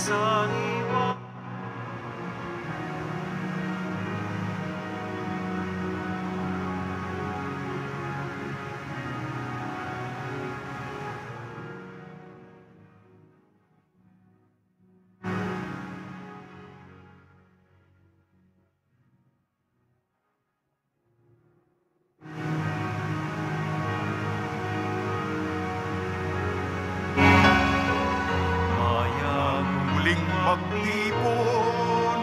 sariwa. Magtipon,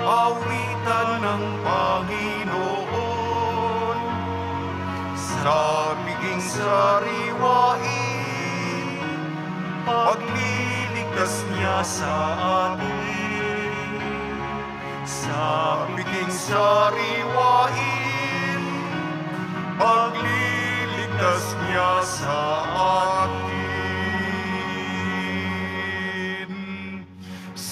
awitan ng Panginoon, sa biging sariwain, pagliligtas niya sa atin. Sa biging sariwain, pagliligtas niya sa atin.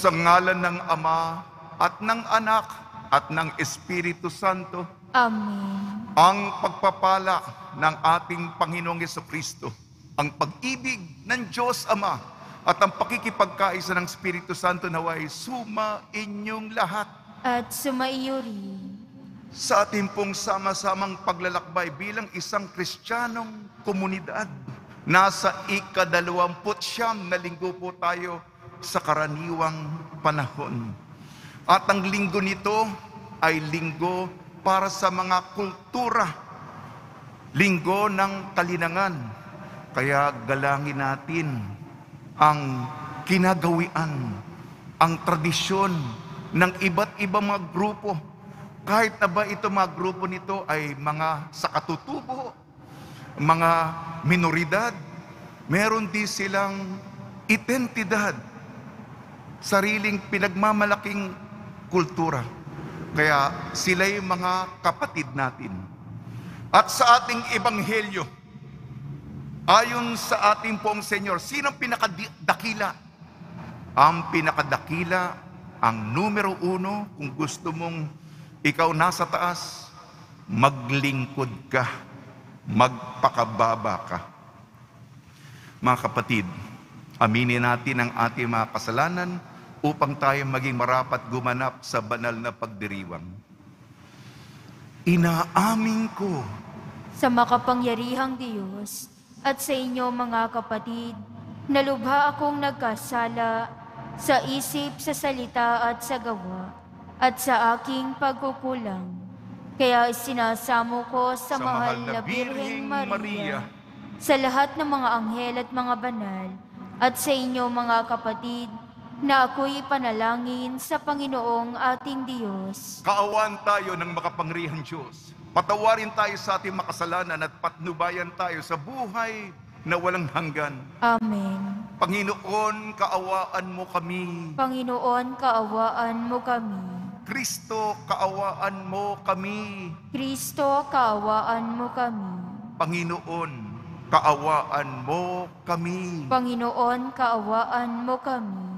Sa ngalan ng Ama at ng Anak at ng Espiritu Santo. Amen. Ang pagpapala ng ating Panginoong Jesucristo, ang pag-ibig ng Diyos Ama at ang pakikipagkaisa ng Espiritu Santo naway suma inyong lahat. At sumaiyo rin. Sa ating pong sama-samang paglalakbay bilang isang Kristiyanong komunidad, nasa ika-29 na linggo po tayo sa karaniwang panahon. At ang linggo nito ay linggo para sa mga kultura, linggo ng kalinangan. Kaya galangin natin ang kinagawian, ang tradisyon ng iba't ibang mga grupo. Kahit na ba ito mga grupo nito ay mga sakatutubo, mga minoridad, meron din silang identidad, sariling pinagmamalaking kultura. Kaya sila'y mga kapatid natin. At sa ating ebanghelyo, ayon sa ating pong Senyor, sinong pinakadakila? Ang pinakadakila, ang numero 1, kung gusto mong ikaw nasa taas, maglingkod ka, magpakababa ka. Mga kapatid, aminin natin ang ating mga kasalanan upang tayo maging marapat gumanap sa banal na pagdiriwang. Inaamin ko Sa makapangyarihang Diyos at sa inyo mga kapatid, na lubha akong nagkasala sa isip, sa salita at sa gawa, at sa aking pagkukulang. Kaya isinasamo ko sa mahal na Birheng Maria, sa lahat ng mga anghel at mga banal, at sa inyo mga kapatid, na ako'y panalangin sa Panginoong ating Diyos. kaawaan tayo ng makapangyarihang Diyos. Patawarin tayo sa ating makasalanan at patnubayan tayo sa buhay na walang hanggan. Amen. Panginoon, kaawaan mo kami. Panginoon, kaawaan mo kami. Kristo, kaawaan mo kami. Kristo, kaawaan mo kami. Panginoon, kaawaan mo kami. Panginoon, kaawaan mo kami.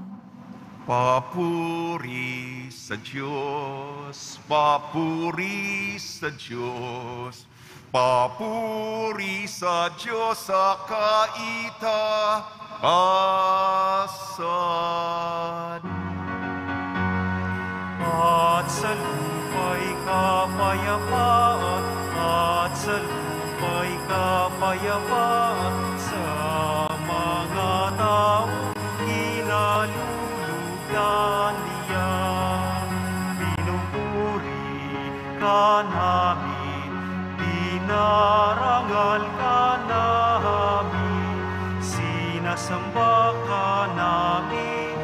Papuri sa Diyos, papuri sa Diyos, papuri sa Diyos sa kaitaasan. At sa lupa'y kapayapaan, at sa lupa'y kapayapaan, sa mga taong kinalulugan niya. Pinupuri ka namin, pinarangal ka namin, sinasamba ka namin,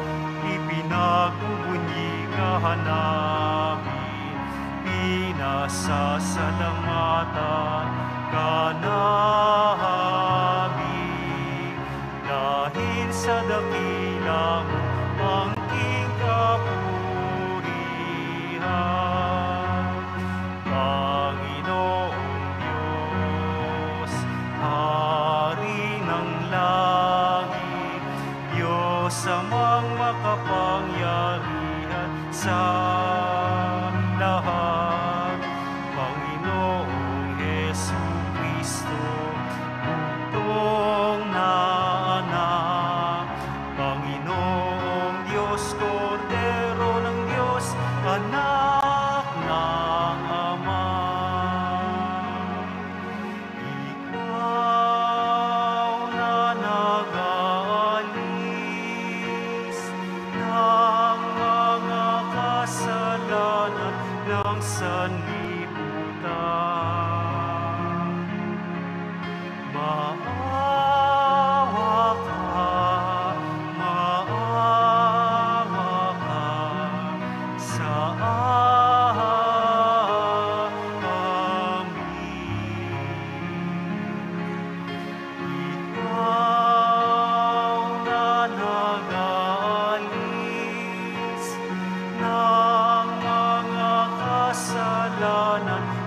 ipinagbubunyi ka namin, pinasasalamatan ka namin, dahil sa dakila mo angking kapurihan. Panginoong Diyos, Hari ng langit, Diyos amang makapangyarihan sa lahat. Panginoong Jesucristo, bugtong na anak, Panginoong sanlibutan. Maawa ka sa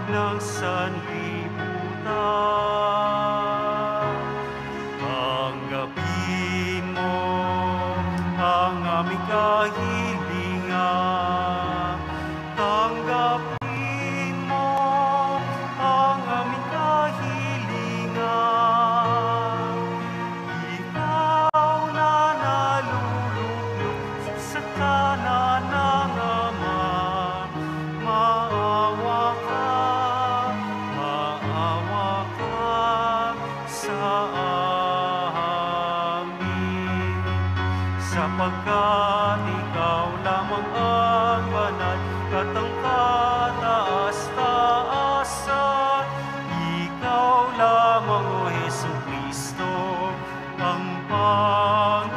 ng sanlibutan. Tanggapin mo ang aming kahilingan. Tanggapin mo ang aming kahilingan. Ikaw na nalulugod sa kanan ng Ama. Maawa ka sa amin, sapagkat ikaw lamang ang banal at ang kataas-taasan. Ikaw lamang, O Jesucristo, ang Panginoon,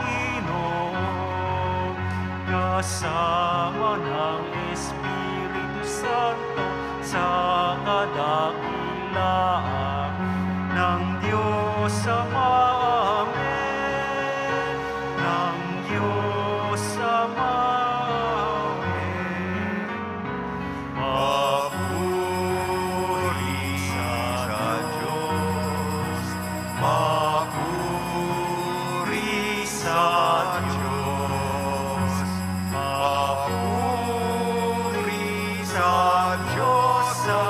kasama ng Espiritu Santo sa kadakilaan ng Diyos Ama. Amen. Ng Diyos Ama. Amen. Papuri sa Diyos. Papuri sa Diyos. Papuri sa Diyos sa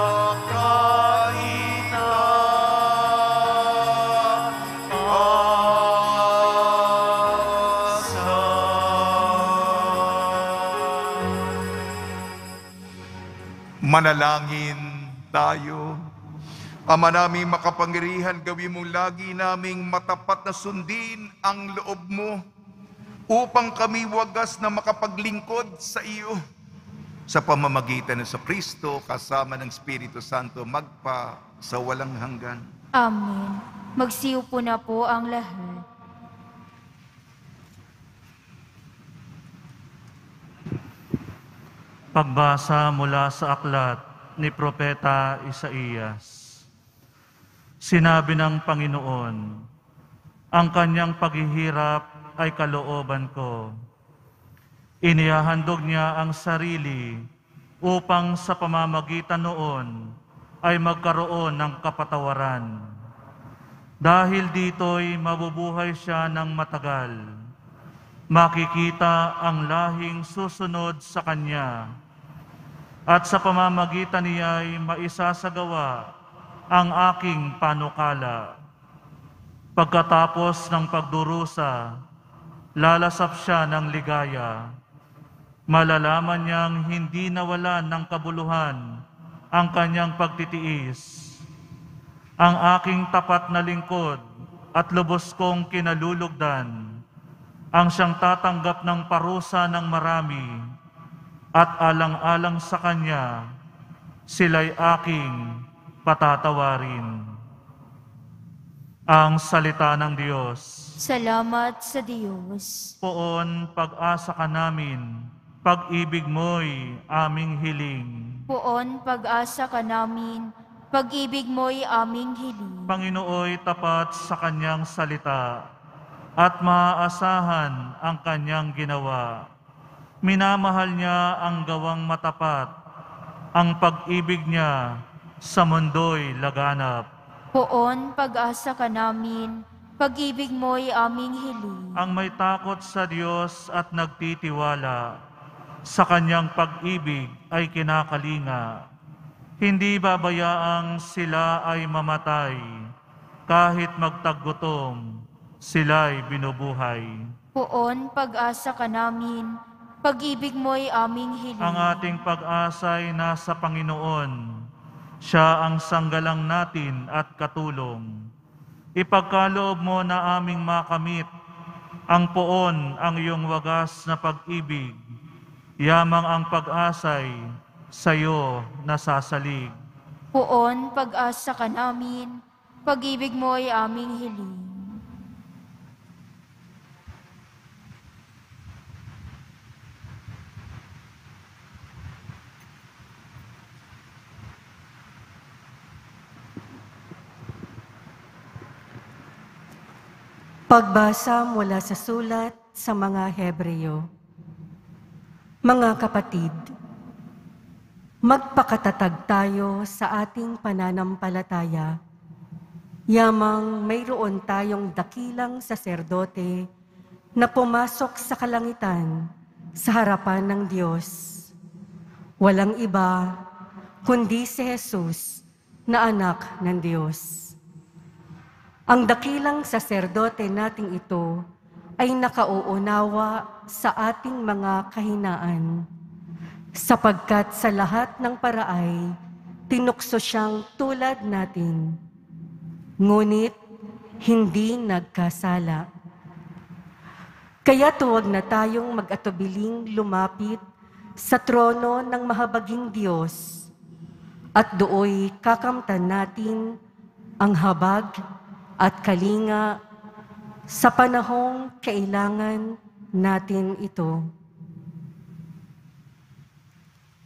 Manalangin tayo. Ama naming makapangyarihan, gawin mong lagi naming matapat na sundin ang loob mo upang kami wagas na makapaglingkod sa iyo sa pamamagitan ng Kristo kasama ng Espiritu Santo magpa sa walang hanggan. Amen. Magsiupo na po ang lahat. Pagbasa mula sa aklat ni Propeta Isaías. Sinabi ng Panginoon, ang kanyang paghihirap ay kalooban ko. Inihahandog niya ang sarili upang sa pamamagitan noon ay magkaroon ng kapatawaran. Dahil dito'y mabubuhay siya ng matagal. Makikita ang lahing susunod sa kanya, at sa pamamagitan niya'y maisasagawa ang aking panukala. Pagkatapos ng pagdurusa, lalasap siya ng ligaya. Malalaman niyang hindi nawalan ng kabuluhan ang kanyang pagtitiis. Ang aking tapat na lingkod at lubos kong kinalulugdan, ang siyang tatanggap ng parusa ng marami, at alang-alang sa kanya, sila'y aking patatawarin. Ang salita ng Diyos. Salamat sa Diyos. Poon, pag-asa ka namin, pag-ibig mo'y aming hiling. Poon, pag-asa ka namin, pag-ibig mo'y aming hiling. Panginooy tapat sa kanyang salita, at maaasahan ang kanyang ginawa. Minamahal niya ang gawang matapat, ang pag-ibig niya sa mundo'y laganap. Poon, pag-asa ka namin, pag-ibig mo'y aming hiling. Ang may takot sa Diyos at nagtitiwala, sa kanyang pag-ibig ay kinakalinga. Hindi babayaang sila ay mamatay, kahit magtagutom, sila'y binubuhay. Poon, pag-asa ka namin, pag-ibig mo'y aming hiling. Ang ating pag-asa'y nasa Panginoon. Siya ang sanggalang natin at katulong. Ipagkaloob mo na aming makamit ang poon ang iyong wagas na pag-ibig. Yamang ang pag-asa'y sa'yo nasasalig. Poon, pag-asa ka namin, pag-ibig mo ay aming hiling. Pagbasa mula sa sulat sa mga Hebreo. Mga kapatid, magpakatatag tayo sa ating pananampalataya. Yamang mayroon tayong dakilang saserdote na pumasok sa kalangitan sa harapan ng Diyos. Walang iba kundi si Jesus na anak ng Diyos. Ang dakilang saserdote nating ito ay nakauunawa sa ating mga kahinaan, sapagkat sa lahat ng paraay, tinukso siyang tulad natin, ngunit hindi nagkasala. Kaya tuwag na tayong mag-atubiling lumapit sa trono ng mahabaging Diyos, at dooy kakamtan natin ang habag at kalinga sa panahong kailangan natin ito.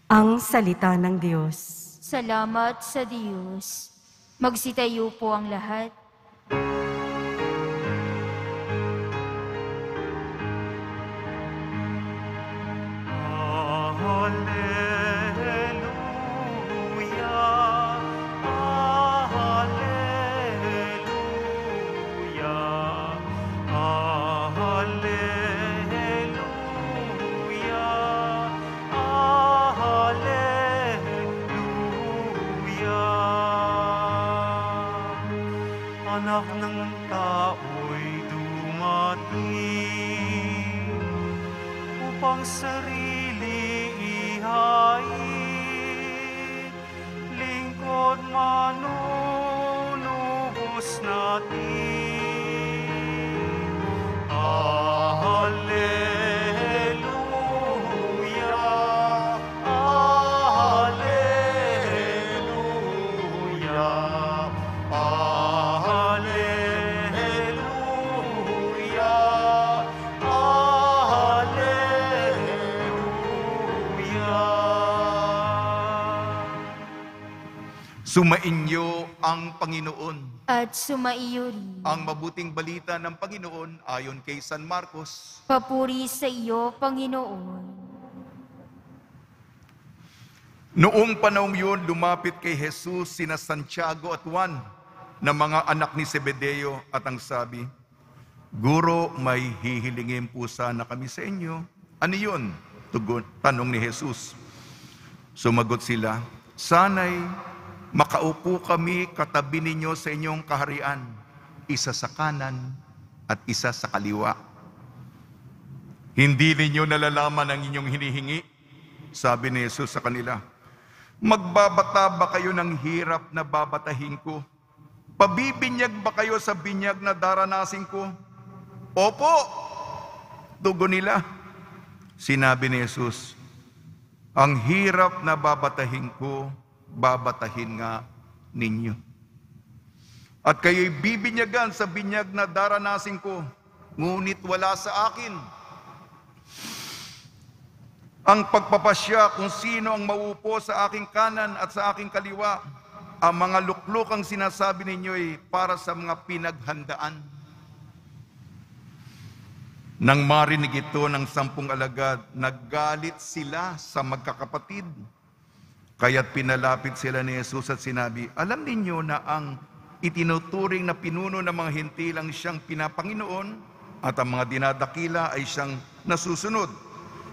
Ang salita ng Diyos. Salamat sa Diyos. Magsitayo po ang lahat. Anak ng tao'y dumating upang sarili ihain, lingkod manunubos natin. Alleluia, alleluia, Sumainyo ang Panginoon. At sumaiyo rin. Ang mabuting balita ng Panginoon ayon kay San Marcos. Papuri sa iyo, Panginoon. Noong panahong yun, lumapit kay Jesus sina Santiago at Juan na mga anak ni Zebedeo at ang sabi, Guro, may hihilingin po sana kami sa inyo. Ano yun? Tanong ni Jesus. Sumagot sila, sana'y makaupo kami katabi ninyo sa inyong kaharian, isa sa kanan at isa sa kaliwa. Hindi ninyo nalalaman ang inyong hinihingi? Sabi ni Jesus sa kanila, magbabata ba kayo ng hirap na babatahin ko? Pabibinyag ba kayo sa binyag na daranasin ko? Opo, tugon nila. Sinabi ni Jesus, ang hirap na babatahin ko, babatahin nga ninyo. At kayo'y bibinyagan sa binyag na daranasin ko, ngunit wala sa akin ang pagpapasya kung sino ang mauupo sa aking kanan at sa aking kaliwa. Ang mga luklukang sinasabi ninyo'y para sa mga pinaghandaan. Nang marinig ito ng 10 alagad, naggalit sila sa magkakapatid. Kaya't pinalapit sila ni Jesus at sinabi, alam ninyo na ang itinuturing na pinuno ng mga hintil ang siyang pinapanginoon at ang mga dinadakila ay siyang nasusunod.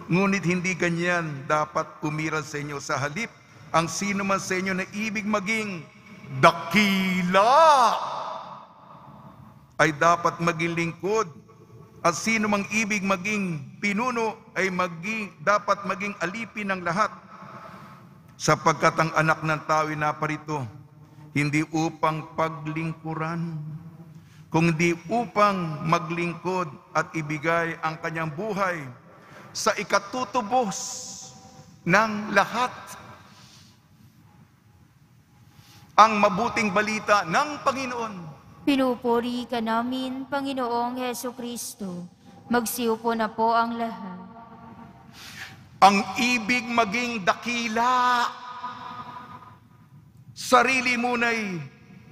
Ngunit hindi ganyan dapat umiral sa inyo. Sa halip, ang sino man sa inyo na ibig maging dakila ay dapat maging lingkod. At sino mang ibig maging pinuno ay dapat maging alipin ng lahat. Sapagkat ang anak ng tao ay naparito, hindi upang paglingkuran, kundi upang maglingkod at ibigay ang kanyang buhay sa ikatutubos ng lahat. ang mabuting balita ng Panginoon. Pinupuri ka namin, Panginoong Heso Kristo. Magsiupo na po ang lahat. Ang ibig maging dakila, sarili mo na'y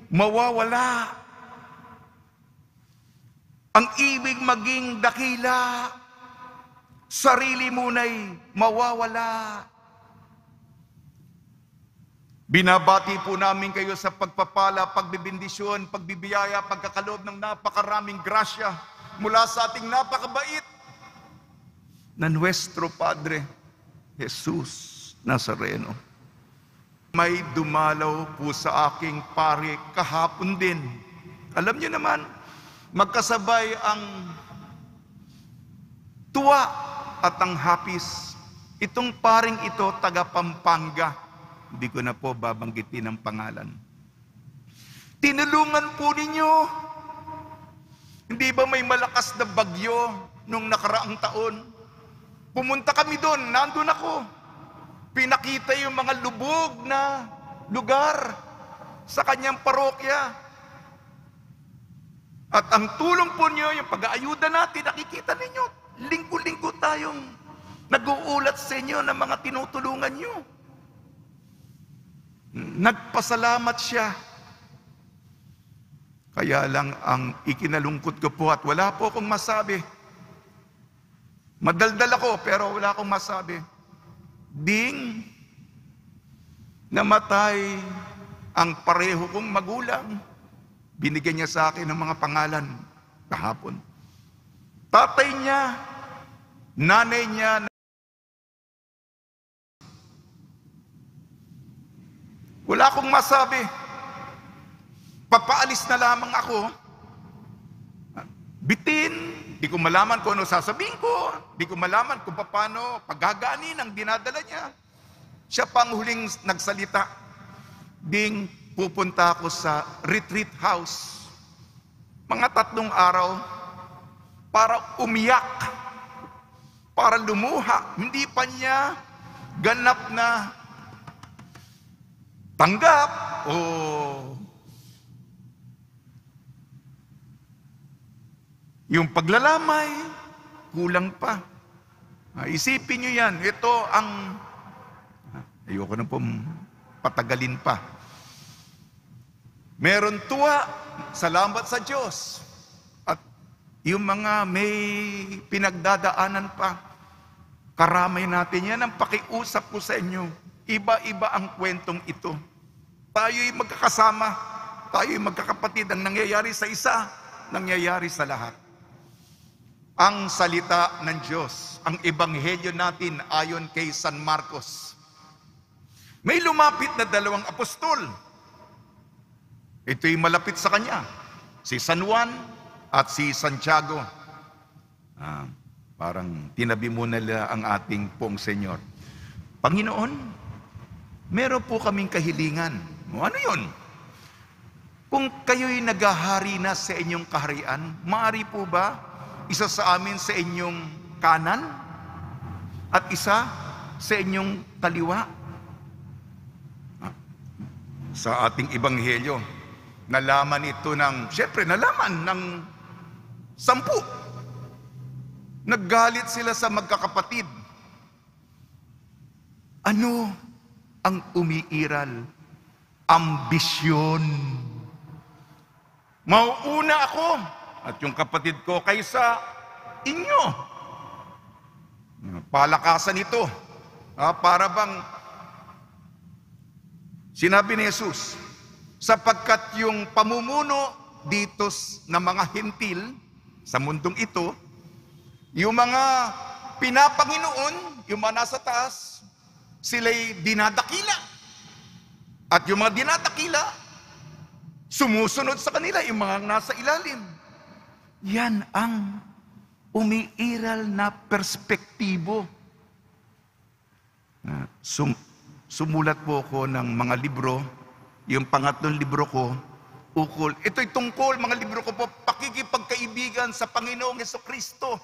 mawawala. Ang ibig maging dakila, sarili mo na'y mawawala. Binabati po namin kayo sa pagpapala, pagbibindisyon, pagbibiyaya, pagkakalob ng napakaraming grasya mula sa ating napakabait na Nuestro Padre, Jesus Nazareno. May dumalaw po sa aking pare kahapon din. Alam niyo naman, magkasabay ang tuwa at ang hapis. Itong paring ito, taga Pampanga. Hindi ko na po babanggitin ang pangalan. Tinulungan po ninyo. Hindi ba may malakas na bagyo nung nakaraang taon? Pumunta kami doon, nandun ako. Pinakita yung mga lubog na lugar sa kanyang parokya. At ang tulong po niyo, yung pag-aayuda natin, nakikita ninyo, linggo-linggo tayong nag-uulat sa inyo ng mga tinutulungan niyo. Nagpasalamat siya. Kaya lang ang ikinalungkot ko po at wala po akong masabi. Madaldal ako pero wala akong masabi. Ding namatay ang pareho kong magulang. Binigyan niya sa akin ng mga pangalan kahapon. Tatay niya, nanay niya, wala akong masabi. Papaalis na lamang ako. Bitin. Di ko malaman kung ano sasabihin ko. Di ko malaman kung paano paggaganin ang dinadala niya. Siya pang huling nagsalita. Ding pupunta ako sa retreat house. Mga 3 araw para umiyak. Para lumuha. Hindi pa niya ganap na tanggap o yung paglalamay, kulang pa. Isipin nyo yan. Ito ang, ayoko na pong patagalin pa. Meron tuwa, salamat sa Diyos. At yung mga may pinagdadaanan pa, karamay natin yan ang pakiusap ko sa inyo. Iba-iba ang kwentong ito. Tayo'y magkakasama, tayo'y magkakapatid. Ang nangyayari sa isa, nangyayari sa lahat. Ang salita ng Diyos, ang ebanghelyo natin ayon kay San Marcos. May lumapit na 2 apostol. Ito'y malapit sa kanya. Si San Juan at si Santiago. Parang tinabi muna nila ang ating pong Senyor. Panginoon, meron po kaming kahilingan. Ano yun? Kung kayo'y naghahari na sa inyong kaharian, maaari po ba isa sa amin sa inyong kanan at isa sa inyong kaliwa? Sa ating ebanghelyo, nalaman ito ng, syempre nalaman ng 10. Naggalit sila sa magkakapatid. Ano ang umiiral? Ambisyon. Mauuna ako at yung kapatid ko kaysa inyo. Palakasan ito. Para bang sinabi ni Jesus, sapagkat yung pamumuno dito ng mga hentil sa mundong ito, yung mga pinapanginoon, yung mga nasa taas, sila'y dinadakila. At yung mga dinadakila, sumusunod sa kanila, yung mga nasa ilalim. Yan ang umiiral na perspektibo. Sumulat po ako ng mga libro. Yung 3 libro ko, ukol. Ito'y tungkol, mga libro ko po, pakikipagkaibigan sa Panginoong Jesucristo.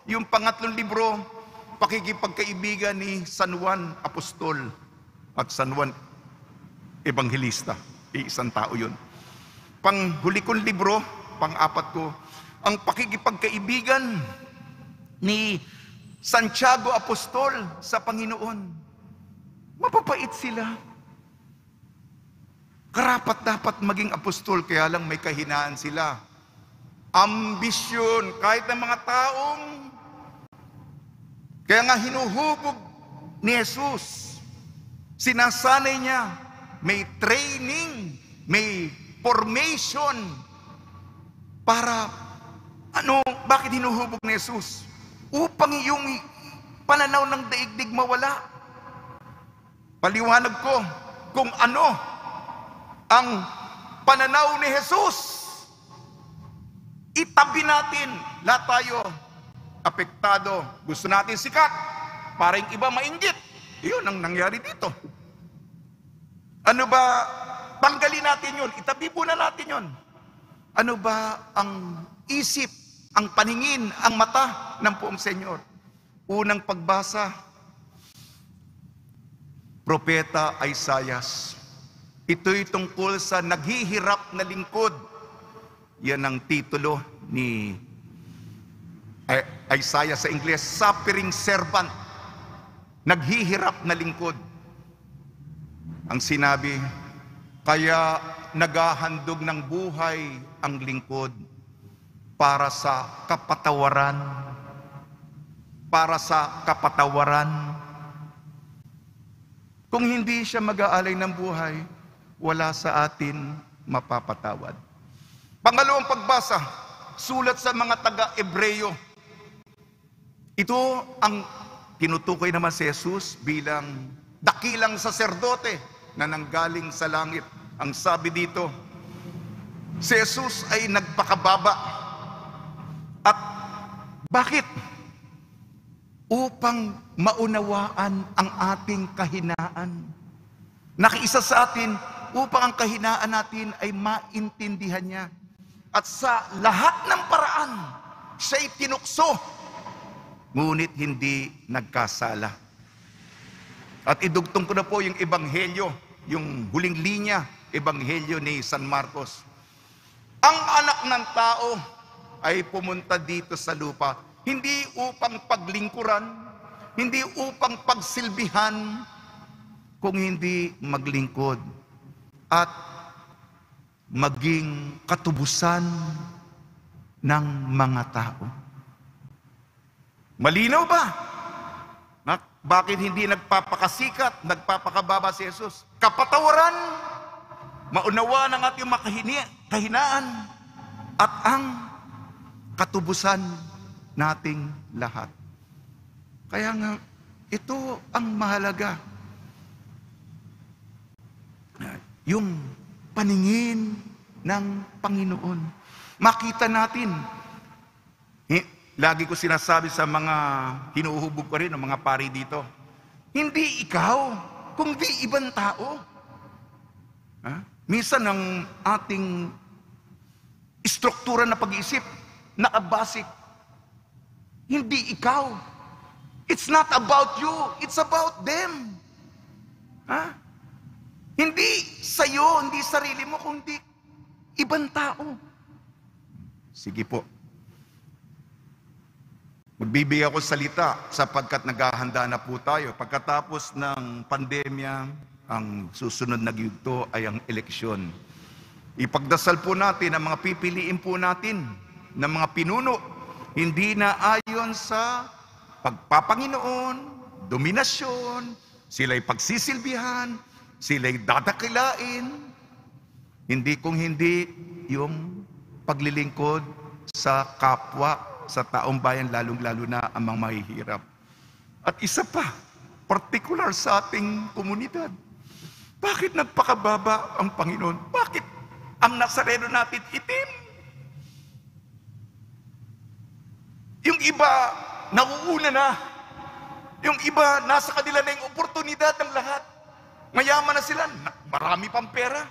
Yung 3 libro, pakikipagkaibigan ni San Juan Apostol at San Juan Evangelista. Isang tao yun. Panghuli kong libro, pang-apat ko, ang pakikipagkaibigan ni Santiago Apostol sa Panginoon. Mapapait sila. Karapat dapat maging apostol, kaya lang may kahinaan sila. Ambisyon, kahit ng mga taong, kaya nga hinuhubog ni Jesus. Sinasanay niya, may training, may formation, para, bakit hinuhubog ni Jesus? Upang yung pananaw ng daigdig mawala. Paliwanag ko kung ano ang pananaw ni Jesus. Itabi natin, lahat tayo apektado. Gusto natin sikat para yung iba mainggit. Iyon ang nangyari dito. Ano ba, tanggalin natin yun, itabi po na natin yun. Ano ba ang isip, ang paningin, ang mata ng poong Senyor? Unang pagbasa, Propeta Isaias. Ito'y tungkol sa naghihirap na lingkod. Yan ang titulo ni Isaiah sa Ingles, suffering servant. Naghihirap na lingkod. Ang sinabi, kaya naghahandog ng buhay ang lingkod para sa kapatawaran. Para sa kapatawaran. Kung hindi siya mag-aalay ng buhay, wala sa atin mapapatawad. Pangalawang pagbasa, sulat sa mga taga-Ebreyo. Ito ang tinutukoy naman si Jesus bilang dakilang saserdote na nanggaling sa langit. Ang sabi dito, si Jesus ay nagpakababa. At bakit? Upang maunawaan ang ating kahinaan. Nakiisa sa atin upang ang kahinaan natin ay maintindihan niya. At sa lahat ng paraan, siya'y tinukso, ngunit hindi nagkasala. At idugtong ko na po yung ebanghelyo, yung huling linya, ebanghelyo ni San Marcos. Ang anak ng tao ay pumunta dito sa lupa, hindi upang paglingkuran, hindi upang pagsilbihan, kung hindi maglingkod at maging katubusan ng mga tao. Malinaw ba? Bakit hindi nagpapakasikat, nagpapakababa si Jesus? Kapatawaran, maunawa ng ating kahinaan, at ang katubusan nating lahat. Kaya nga, ito ang mahalaga. Yung paningin ng Panginoon. Makita natin. Lagi ko sinasabi sa mga hinuhubog ko rin, ng mga pari dito, hindi ikaw, kundi ibang tao. Minsan ang ating struktura na pag-iisip, nakabasik. Hindi ikaw. It's not about you, it's about them. Hindi sa'yo, hindi sarili mo, kundi ibang tao. Sige po. Magbibigay ako salita sapagkat naghahanda na po tayo. Pagkatapos ng pandemya, ang susunod na yugto ay ang eleksyon. Ipagdasal po natin ang mga pipiliin po natin ng mga pinuno, hindi na ayon sa pagpapanginoon, dominasyon, sila'y pagsisilbihan, sila'y dadakilain, hindi kung hindi yung paglilingkod sa kapwa, sa taong bayan, lalong-lalo na ang mga mahihirap. At isa pa, particular sa ating komunidad, bakit nagpakababa ang Panginoon? Bakit ang Nazareno natin itim? Yung iba, nauuna na. Yung iba, nasa kanila na yung oportunidad ng lahat. Mayaman na sila, marami pang pera.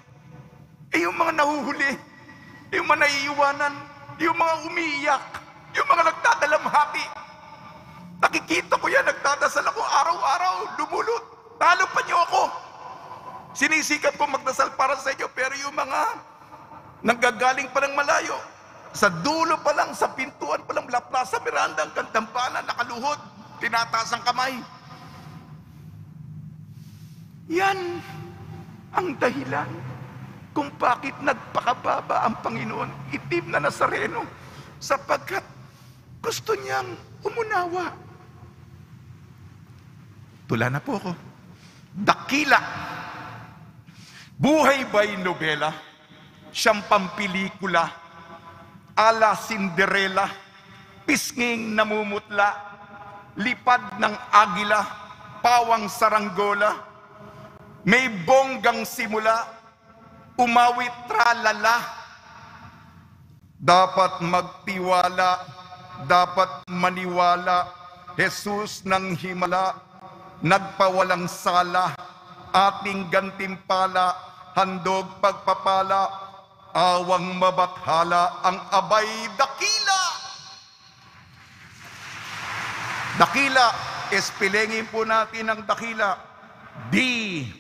Yung mga nahuhuli, yung mga naiiwanan, yung mga umiiyak, yung mga nagdadalamhati. Nakikita ko yan, nagdadasal ako araw-araw, lumulot. Talo pa niyo ako. Sinisikap ko magdasal para sa inyo, pero yung mga nanggagaling pa ng malayo, sa dulo pa lang, sa pintuan pa lang, La Plaza Miranda, ang kantampanan, nakaluhod, tinataas ang kamay. Yan ang dahilan kung bakit nagpakababa ang Panginoon, itim na Nazareno, sapagkat gusto niyang umunawa. Tula na po ako. Dakila. Buhay ba'y nobela? Siyang pampelikula, ala Cinderella, pisnging namumutla, lipad ng agila, pawang saranggola, may bonggang simula, umawit tralala. Dapat magtiwala, dapat maniwala, Jesus ng himala, nagpawalang sala, ating gantimpala, handog pagpapala, awang mabathala, ang abay dakila. Dakila, espelengin po natin ang dakila. D-A-K-I-L-A.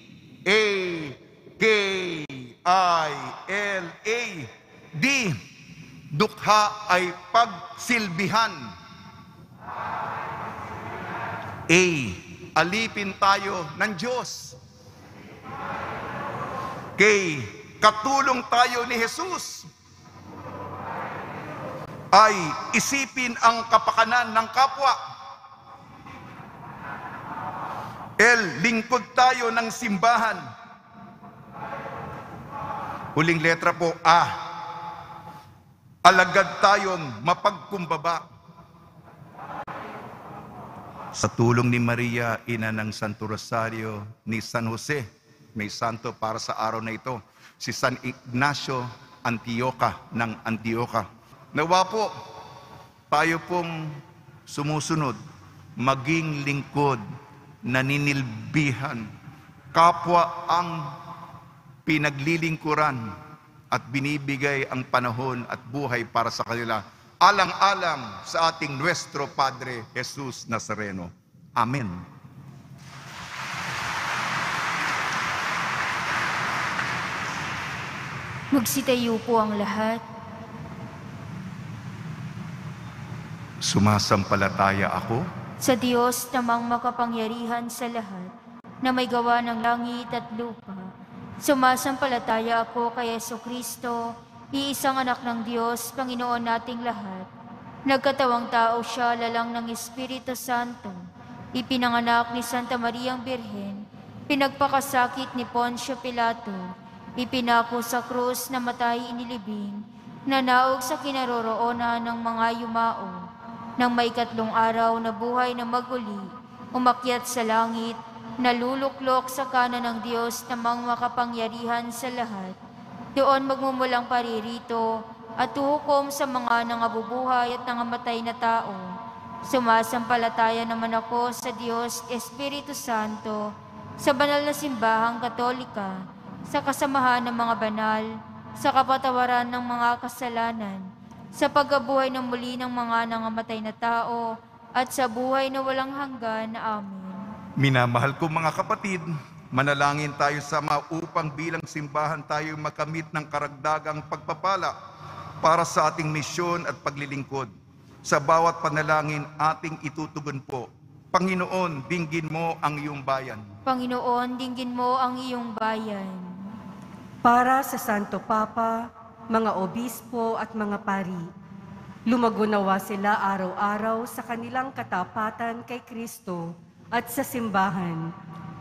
D, dukha ay pagsilbihan. A, alipin tayo ng Diyos. K, katulong tayo ni Jesus. Ay, isipin ang kapakanan ng kapwa. L, lingkod tayo ng simbahan. Huling letra po, A, alagad tayong mapagkumbaba. Sa tulong ni Maria, ina ng Santo Rosario, ni San Jose, may santo para sa araw na ito, si San Ignacio Antioca ng Antioca. Nawa po, tayo pong sumusunod, maging lingkod, naninilbihan, kapwa ang pinaglilingkuran at binibigay ang panahon at buhay para sa kanila, alang-alang sa ating Nuestro Padre Jesus Nazareno. Amen. Magsitayo po ang lahat. Sumasampalataya ako Sa Diyos namang makapangyarihan sa lahat, na may gawa ng langit at lupa. Sumasampalataya ako kay Jesucristo, iisang anak ng Diyos, Panginoon nating lahat. Nagkatawang tao siya, lalang ng Espiritu Santo. Ipinanganak ni Santa Mariang Birhen, pinagpakasakit ni Poncio Pilato, ipinako sa krus na matay inilibing, nanaog sa kinaroroonan ng mga yumao. Nang may 3 araw na buhay na maguli, umakyat sa langit, naluluklok sa kanan ng Diyos namang makapangyarihan sa lahat. Doon magmumulang paririto at huhukom sa mga nangabubuhay at nangamatay na tao. Sumasampalataya naman ako sa Diyos Espiritu Santo, sa banal na simbahang Katolika, sa kasamahan ng mga banal, sa kapatawaran ng mga kasalanan, sa pagkabuhay ng muli ng mga nangamatay na tao, at sa buhay na walang hanggan. Amen. Minamahal ko mga kapatid, manalangin tayo sama upang bilang simbahan tayo makamit ng karagdagang pagpapala para sa ating misyon at paglilingkod. Sa bawat panalangin ating itutugon po, Panginoon, dinggin mo ang iyong bayan. Panginoon, dinggin mo ang iyong bayan. Para sa Santo Papa, mga obispo at mga pari, lumago nawa sila araw-araw sa kanilang katapatan kay Kristo at sa simbahan,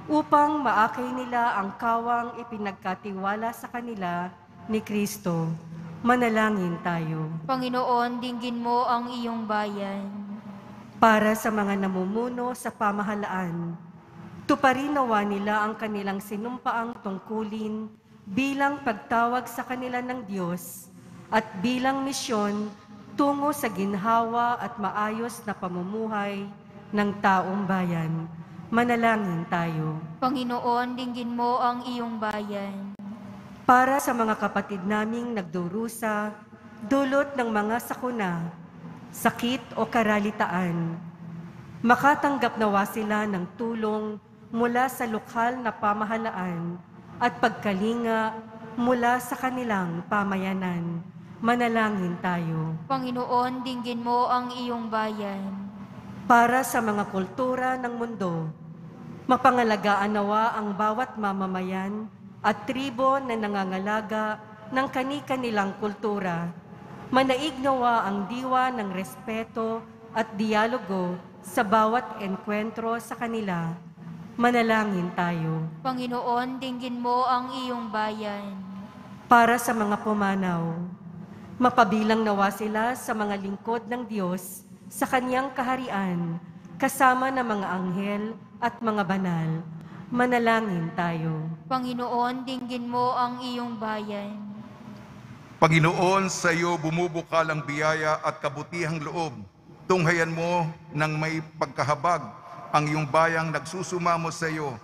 upang maakay nila ang kawang ipinagkatiwala sa kanila ni Kristo. Manalangin tayo. Panginoon, dinggin mo ang iyong bayan. Para sa mga namumuno sa pamahalaan, tuparin nawa nila ang kanilang sinumpaang tungkulin bilang pagtawag sa kanila ng Diyos at bilang misyon tungo sa ginhawa at maayos na pamumuhay ng taong bayan. Manalangin tayo. Panginoon, dinggin mo ang iyong bayan. Para sa mga kapatid naming nagdurusa, dulot ng mga sakuna, sakit o karalitaan, makatanggap nawa sila ng tulong mula sa lokal na pamahalaan at pagkalinga mula sa kanilang pamayanan. Manalangin tayo. Panginoon, dinggin mo ang iyong bayan. Para sa mga kultura ng mundo, mapangalagaan nawa ang bawat mamamayan at tribo na nangangalaga ng kani-kanilang kultura. Manaig nawa ang diwa ng respeto at dialogo sa bawat enkwentro sa kanila. Manalangin tayo. Panginoon, dinggin mo ang iyong bayan. Para sa mga pumanaw, mapabilang nawa sila sa mga lingkod ng Diyos sa kanyang kaharian, kasama ng mga anghel at mga banal. Manalangin tayo. Panginoon, dinggin mo ang iyong bayan. Panginoon, sa iyo bumubukal ang biyaya at kabutihang loob. Tunghayan mo ng may pagkahabag ang iyong bayang nagsusumamo sa iyo,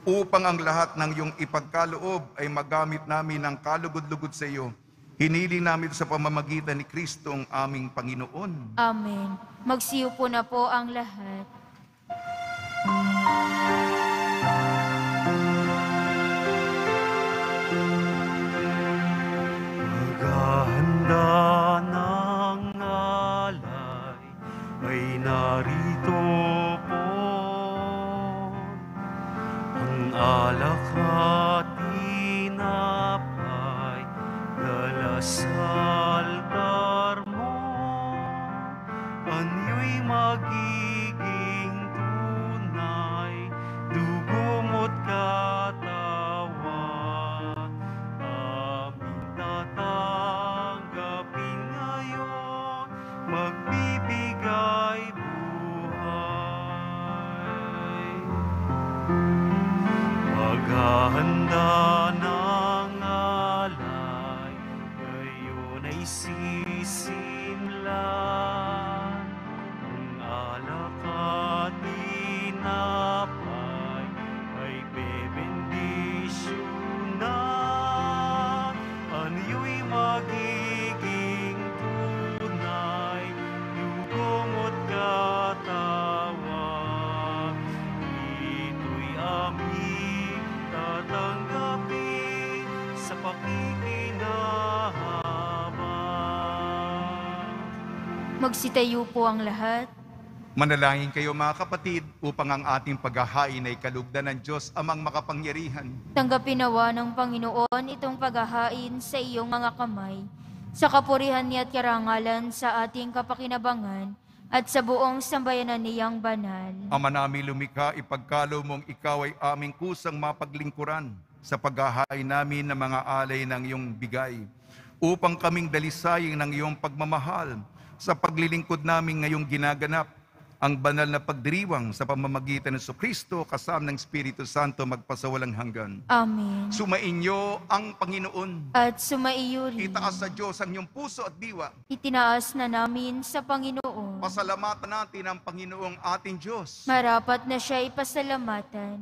upang ang lahat ng iyong ipagkaloob ay magamit namin ng kalugod-lugod sa iyo. Hiniling namin sa pamamagitan ni Kristo ang aming Panginoon. Amen. Magsiupo na po ang lahat. Paghahanda ng alay ay narito po. Ang alak at tinapay dala sa altar mo. Anyo'y magiging tunay, dugo mo't katawan. Aming tatanggapin ngayon, magbibigay buhay. Paghahanda ng alay, ngayon ay sisimlan. Ang alak at tinapay ay bebendisyonan. Anyo'y magiging tunay, dugo mo't katawan. Ito'y aming tatanggapin sa pakikinabang. Magsitayo po ang lahat. Manalangin kayo mga kapatid upang ang ating paghahain ay kalugdan ng Diyos amang makapangyarihan. Tanggapin nawa ng Panginoon itong paghahain sa iyong mga kamay, sa kapurihan niya at karangalan sa ating kapakinabangan at sa buong sambayanan niyang banal. Ama namin lumikha, ipagkalo mong ikaw ay aming kusang mapaglingkuran sa paghahain namin ng mga alay ng iyong bigay, upang kaming dalisayin ng iyong pagmamahal sa paglilingkod namin ngayong ginaganap ang banal na pagdiriwang sa pamamagitan ng Kristo kasama ng Espiritu Santo magpasawalang hanggan. Amen. Sumainyo ang Panginoon. At sumaiyo rin. Itaas sa Diyos ang iyong puso at diwa. Itinaas na namin sa Panginoon. Pasalamatan natin ang Panginoong ating Diyos. Marapat na siya ipasalamatan.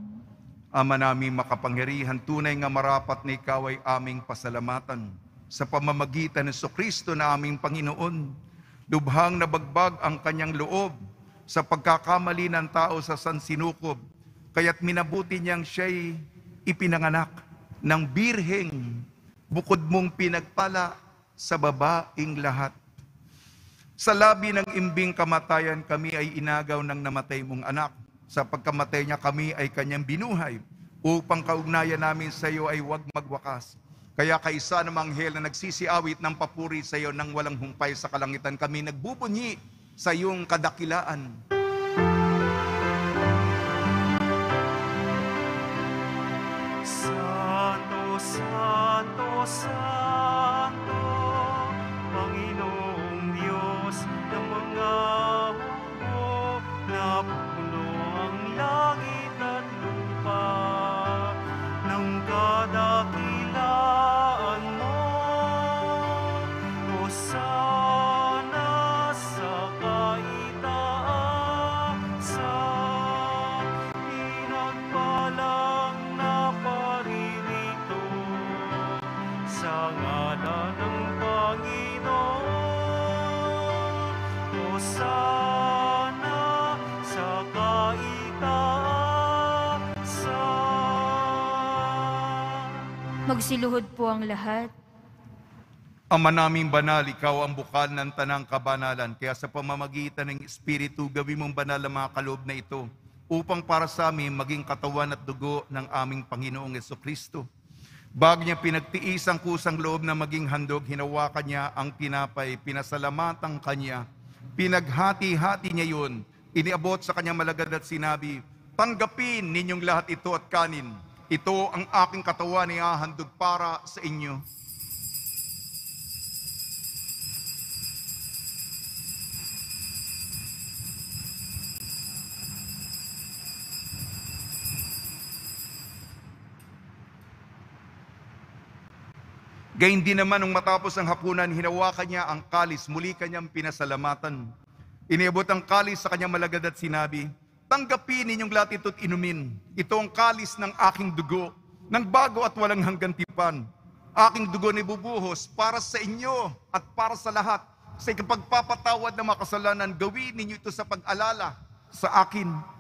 Ama namin makapangyarihan, tunay nga marapat na ikaw ay aming pasalamatan sa pamamagitan ng Kristo na aming Panginoon. Lubhang nabagbag ang kanyang loob sa pagkakamali ng tao sa sansinukob, kaya't minabuti niyang siya'y ipinanganak ng birheng, bukod mong pinagpala sa babaing lahat. Sa labi ng imbing kamatayan, kami ay inagaw ng namatay mong anak. Sa pagkamatay niya, kami ay kanyang binuhay, upang kaugnayan namin sa iyo ay huwag magwakas. Kaya kaisa ng anghel na nagsisiawit ng papuri sa iyo nang walang humpay sa kalangitan, kami nagbubunyi sa iyong kadakilaan. Santo, Santo, Santo, Panginoong Diyos ng mga hukbo, na puno ang langit at lupa ng kadakilaan mo. Hosana sa kaitaasan, pinagpalang na paririto sa ngalan ng Panginoon. Hosana sa Magsiluhod po ang lahat. Ama naming banal, ikaw ang bukal ng tanang kabanalan. Kaya sa pamamagitan ng Espiritu, gawin mong banal ang mga kaloob na ito upang para sa amin maging katawan at dugo ng aming Panginoong Jesucristo. Bago niya pinagtiis ang kusang loob na maging handog, hinawakan niya ang tinapay, pinasalamatan kanya, pinaghati-hati niya yun, iniabot sa kanyang malagad at sinabi, "Tanggapin ninyong lahat ito at kanin. Ito ang aking katawan na ihahandog para sa inyo." Gayun din naman nung matapos ang hapunan, hinawakan niya ang kalis, muli kanyang pinasalamatan. Iniabot ang kalis sa kanyang malagad at sinabi, "Tanggapin ninyong lahat ito't inumin. Ito ang kalis ng aking dugo, ng bago at walang hanggang tipan. Aking dugo na ibubuhos para sa inyo at para sa lahat. Sa ikapagpapatawad ng mga kasalanan, gawin ninyo ito sa pag-alala sa akin."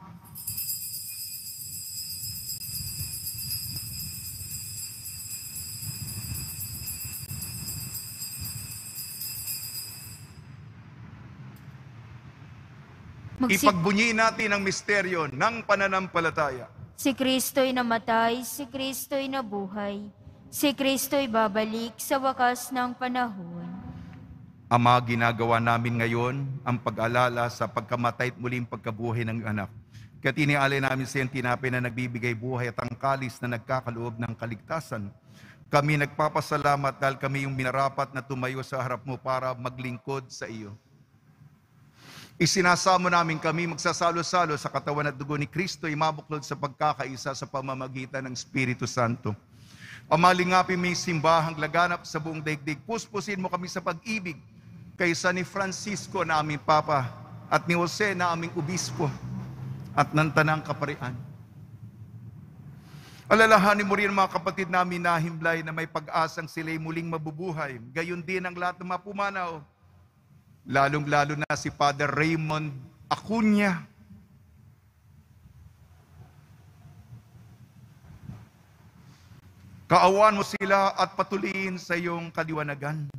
Ipagbunyi natin ang misteryo ng pananampalataya. Si Kristo'y namatay, si Kristo'y nabuhay, si Kristo'y babalik sa wakas ng panahon. Ama, ginagawa namin ngayon ang pag-alala sa pagkamatay at muling pagkabuhay ng anak. Kaya tinialay namin sa iyong tinapay na nagbibigay buhay at ang kalis na nagkakaloob ng kaligtasan. Kami nagpapasalamat dahil kami yung minarapat na tumayo sa harap mo para maglingkod sa iyo. Isinasamo namin kami magsasalo-salo sa katawan at dugo ni Kristo, imabuklod sa pagkakaisa sa pamamagitan ng Espiritu Santo. Ama, lingapin mo yung simbahang laganap sa buong daigdig. Puspusin mo kami sa pag-ibig kaysa ni Francisco na aming Papa at ni Jose na aming Obispo at ng Tanang Kaparian. Alalahanin mo rin mga kapatid namin na himlay na may pag-asang sila'y muling mabubuhay. Gayon din ang lahat ng mga pumanaw, lalong-lalo na si Father Raymond Acuña. Kaawaan mo sila at patuloyin sa iyong kaliwanagan.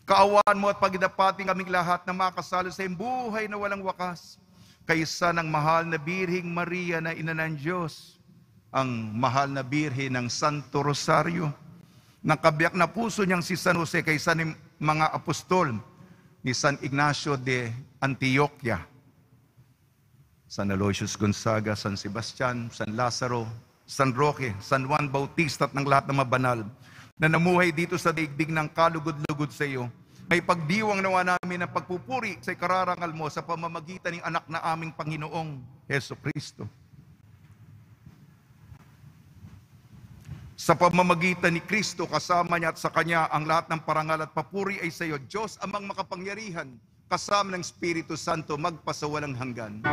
Kaawaan mo at pagdapating kaming lahat na makasalo sa iyong buhay na walang wakas, kaysa ng mahal na Birheng Maria na Ina ng Diyos, ang mahal na Birhen ng Santo Rosario, ng kabiyak na puso niyang si San Jose, kaysa ng mga apostol, ni San Ignacio de Antioquia, San Aloysius Gonzaga, San Sebastian, San Lazaro, San Roque, San Juan Bautista at ng lahat ng mabanal na namuhay dito sa daigdig ng kalugod-lugod sa iyo. May pagdiwang nawa namin ng pagpupuri sa ikararangal mo sa pamamagitan ng anak na aming Panginoong Heso Kristo. Sa pamamagitan ni Kristo, kasama niya at sa Kanya, ang lahat ng parangal at papuri ay sa iyo, Diyos amang makapangyarihan, kasama ng Espiritu Santo, magpasawalang hanggan.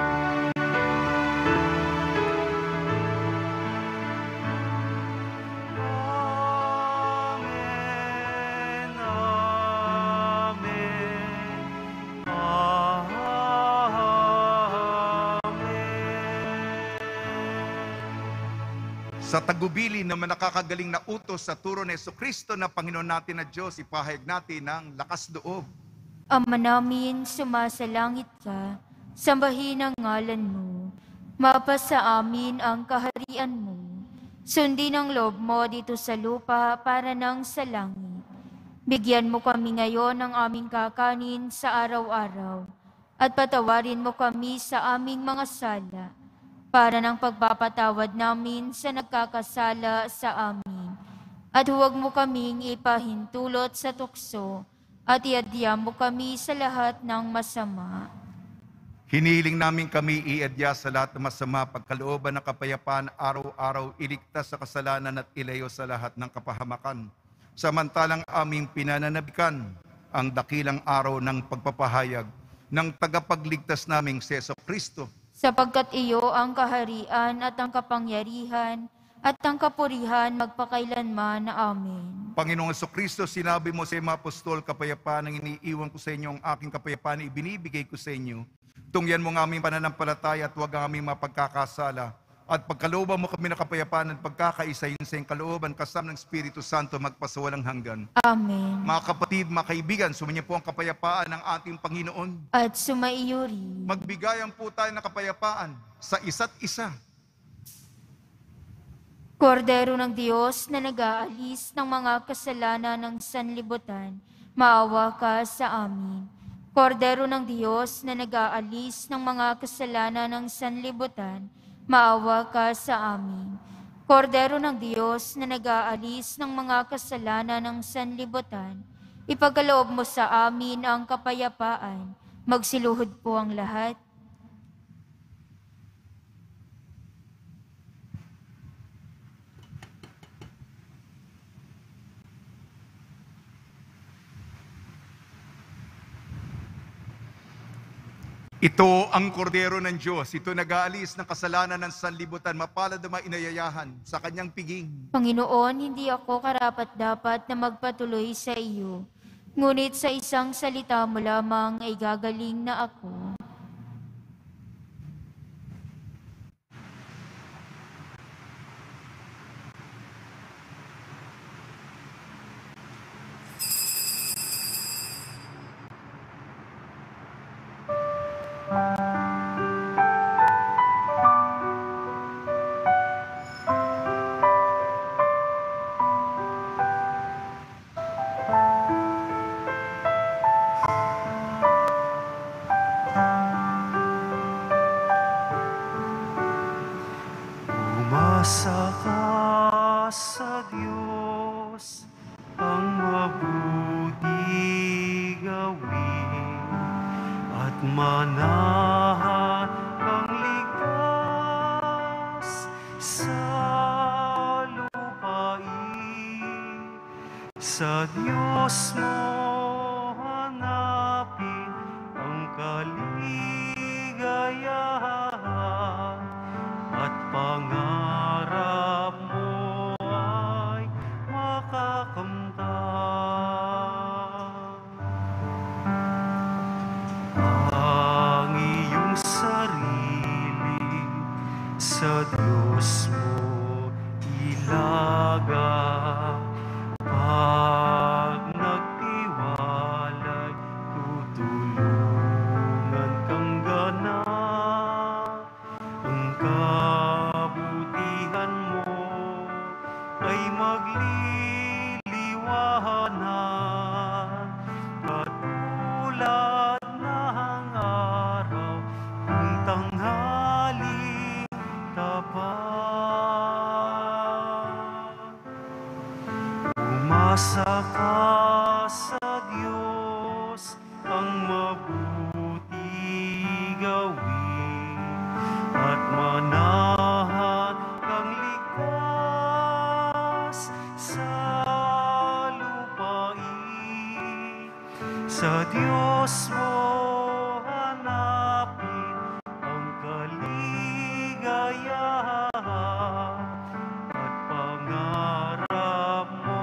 Sa tagubilin na nakakagaling na utos sa turo ni Jesucristo na Panginoon natin na Diyos, ipahayag natin ng lakas loob. Ama namin, sumasalangit ka, sambahin ang ngalan mo. Mapasa amin ang kaharian mo. Sundin ang loob mo dito sa lupa para nang sa langit. Bigyan mo kami ngayon ng aming kakanin sa araw-araw at patawarin mo kami sa aming mga sala para ng pagpapatawad namin sa nagkakasala sa amin. At huwag mo kaming ipahintulot sa tukso at iadya mo kami sa lahat ng masama. Hinihiling namin kami iadya sa lahat ng masama, pagkalooban ng kapayapaan, araw-araw iligtas sa kasalanan at ilayo sa lahat ng kapahamakan. Samantalang aming pinananabikan ang dakilang araw ng pagpapahayag ng tagapagligtas naming si Jesucristo. Sapagkat iyo ang kaharian at ang kapangyarihan at ang kapurihan magpakailanman. Amen. Panginoong Jesucristo, sinabi mo sa mga apostol, kapayapaan ang iniiwan ko sa inyo, ang aking kapayapaan ibinibigay ko sa inyo. Tungyan mo ang aming pananampalataya at huwag ang aming mapagkakasala. At pagkalooban mo kami ng kapayapaan at pagkakaisa sa iyong kalooban kasama ng Espiritu Santo magpasawalang hanggan. Amen. Mga kapatid, mga kaibigan, sumainyo po ang kapayapaan ng ating Panginoon. At sumaiyo rin. Magbigayan po tayo ng kapayapaan sa isa't isa. Kordero ng Diyos na nag-aalis ng mga kasalanan ng sanlibutan, maawa ka sa amin. Kordero ng Diyos na nag-aalis ng mga kasalanan ng sanlibutan, maawa ka sa amin. Kordero ng Diyos na nag-aalis ng mga kasalanan ng sanlibutan, ipagkaloob mo sa amin ang kapayapaan. Magsiluhod po ang lahat. Ito ang kordero ng Diyos. Ito nag-aalis ng kasalanan ng sanlibutan. Mapalad na inayayahan sa kanyang piging. Panginoon, hindi ako karapat-dapat na magpatuloy sa iyo. Ngunit sa isang salita mo lamang ay gagaling na ako. Umasa ka sa Diyos, ang mabuti gawin, at manahan kang ligtas sa lupain. Sa Diyos mo hanapin ang kaligayahan, at pangarap mo ay makakamtan. Ang iyong sarili sa Diyos mo ilaga, pag nagtiwalay, tutulungan kang ganap. Ang kabutihan mo ay magliliwanag, katulad ng araw kung tanghaling tapat. Umasa ka sa Diyos, ang mabuti gawin, at manahan kang ligtas sa lupain. Sa Diyos mo hanapin ang kaligayahan, at pangarap mo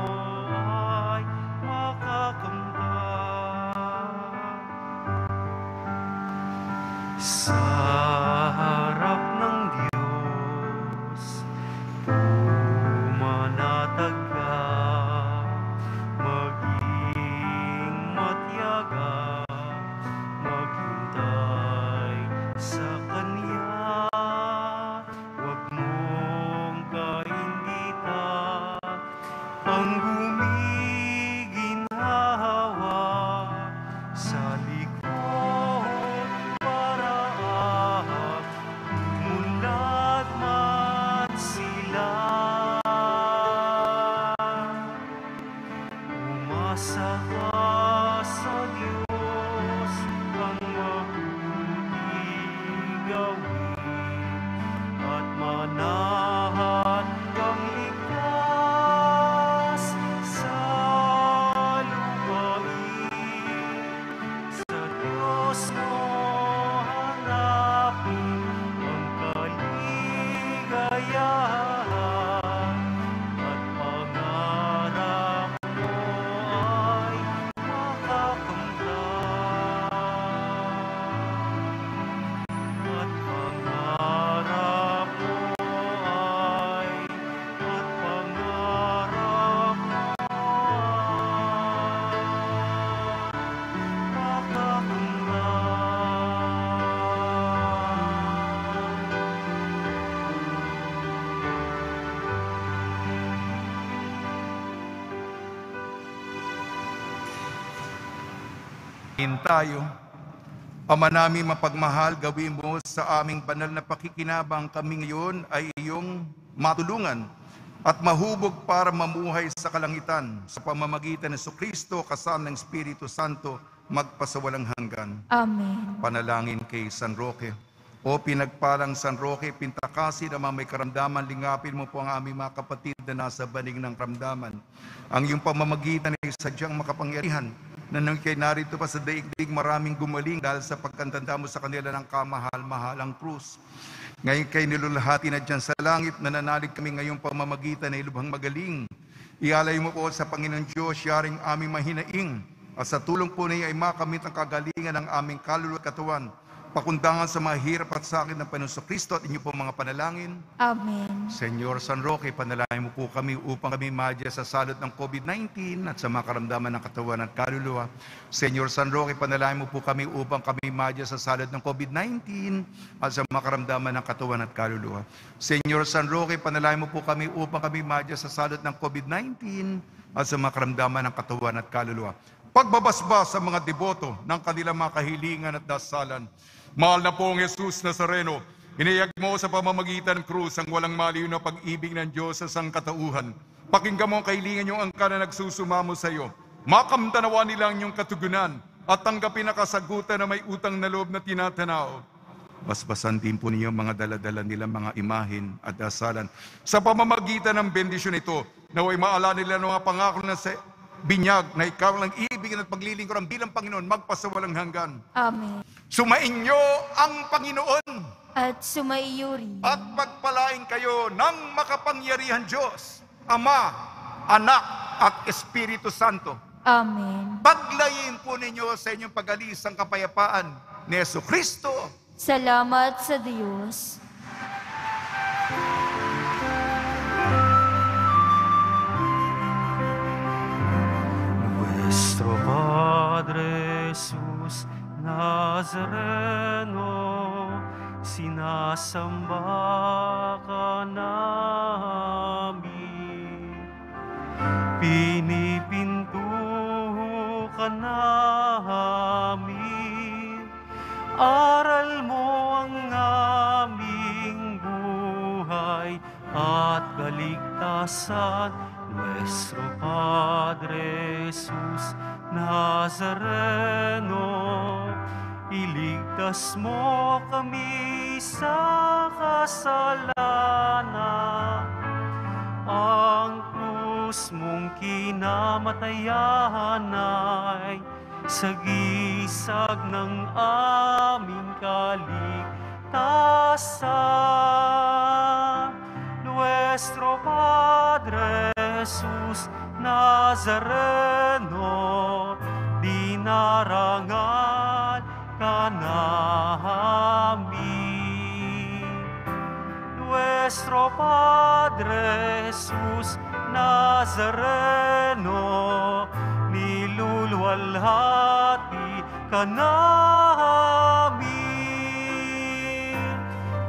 ay makakamtan. Sa harap ng Diyos, pumanatag ka, maging matyaga, maghintay sa Kanya. Huwag mong kaingitan ang gumiginhawa sa likod para mulat man sila. Umasa ka sa Diyos, ang mabuti gawin, at manahan kang ligtas sa lupain. Sa Diyos mo hanapin ang kaligayahan, at pangarap mo ay makakamtan. At Tayo. Ama namin mapagmahal, gawin mo sa aming banal na pakikinabang kami ngayon ay iyong matulungan at mahubog para mamuhay sa kalangitan sa pamamagitan ng Kristo kasama ng Espiritu Santo magpasawalang hanggan. Amen. Panalangin kay San Roque. O pinagpalang San Roque, Pintakasi na may karamdaman, lingapin mo po ang aming mga kapatid na nasa banig ng karamdaman. Ang iyong pamamagitan ay sadyang makapangyarihan na nang kay narito pa sa daigdig maraming gumaling dahil sa pagkantanda mo sa kanila ng kamahal-mahalang krus. Ngayon kay nilulahati na dyan sa langit, nananalig kami ngayong pamamagitan ay lubhang magaling. Ialay mo po sa Panginoon Diyos, yaring aming mahinaing, at sa tulong po niya ay makamit ang kagalingan ng aming kaluluwa at katawan. Pakundangan sa mga hirap at sakit ng Panginoon Kristo at inyo po mga panalangin. Amen. Senyor San Roque, panalangin mo po kami upang kami madya sa salot ng COVID-19 at sa mga karamdaman ng katawan at kaluluwa. Senyor San Roque, panalangin mo po kami upang kami madya sa salot ng COVID-19 at sa mga karamdaman ng katawan at kaluluwa. Senyor San Roque, panalangin mo po kami upang kami madya sa salot ng COVID-19 at sa mga karamdaman ng katawan at kaluluwa. Pagbabasbas sa mga deboto ng kanilang mga kahilingan at dasalan. Mahal na pong Jesus Nazareno, inayag mo sa pamamagitan ng krus ang walang maliw na pag-ibig ng Diyos sa sangkatauhan. Pakinggan mo ang kahilingan yung angka na nagsusumamo sa iyo. Makamtanawa nila ang iyong katugunan at tanggapin na kasagutan na may utang na loob na tinatanaw. Basbasan din po ninyo mga daladala nilang mga imahin at dasalan. Sa pamamagitan ng bendisyon ito, naway maala nila ng mga pangako na sa binyag na ikaw lang ibigin at paglilingkuran bilang Panginoon magpasawalang hanggan. Amen. Sumainyo ang Panginoon At sumaiyo rin. at pagpalain kayo ng makapangyarihan Diyos, Ama, Anak at Espiritu Santo. Amen. Paglayin po ninyo sa inyong pag-alis ang kapayapaan ni Jesucristo. Salamat sa Diyos. Nuestro Padre Jesus Nazareno, sinasamba ka namin. Pinipinto ka namin. Aral mo ang aming buhay at kaligtasan. Nuestro Padre Jesus Nazareno, iligtas mo kami sa kasalanan. Ang krus mong kinamatayan ay sagisag ng aming kaligtasan. Nuestro Padre Jesus Nazareno, dinarangal ka namin. Nuestro Padre Jesus Nazareno, niluluwalhati ka namin.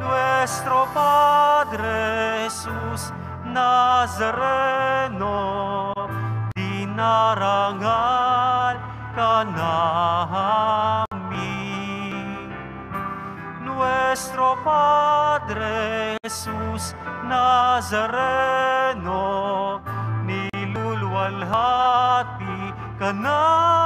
Nuestro Padre Jesus Nazareno, dinarangal ka namin. Nuestro Padre Jesus Nazareno, niluluwalhati ka namin.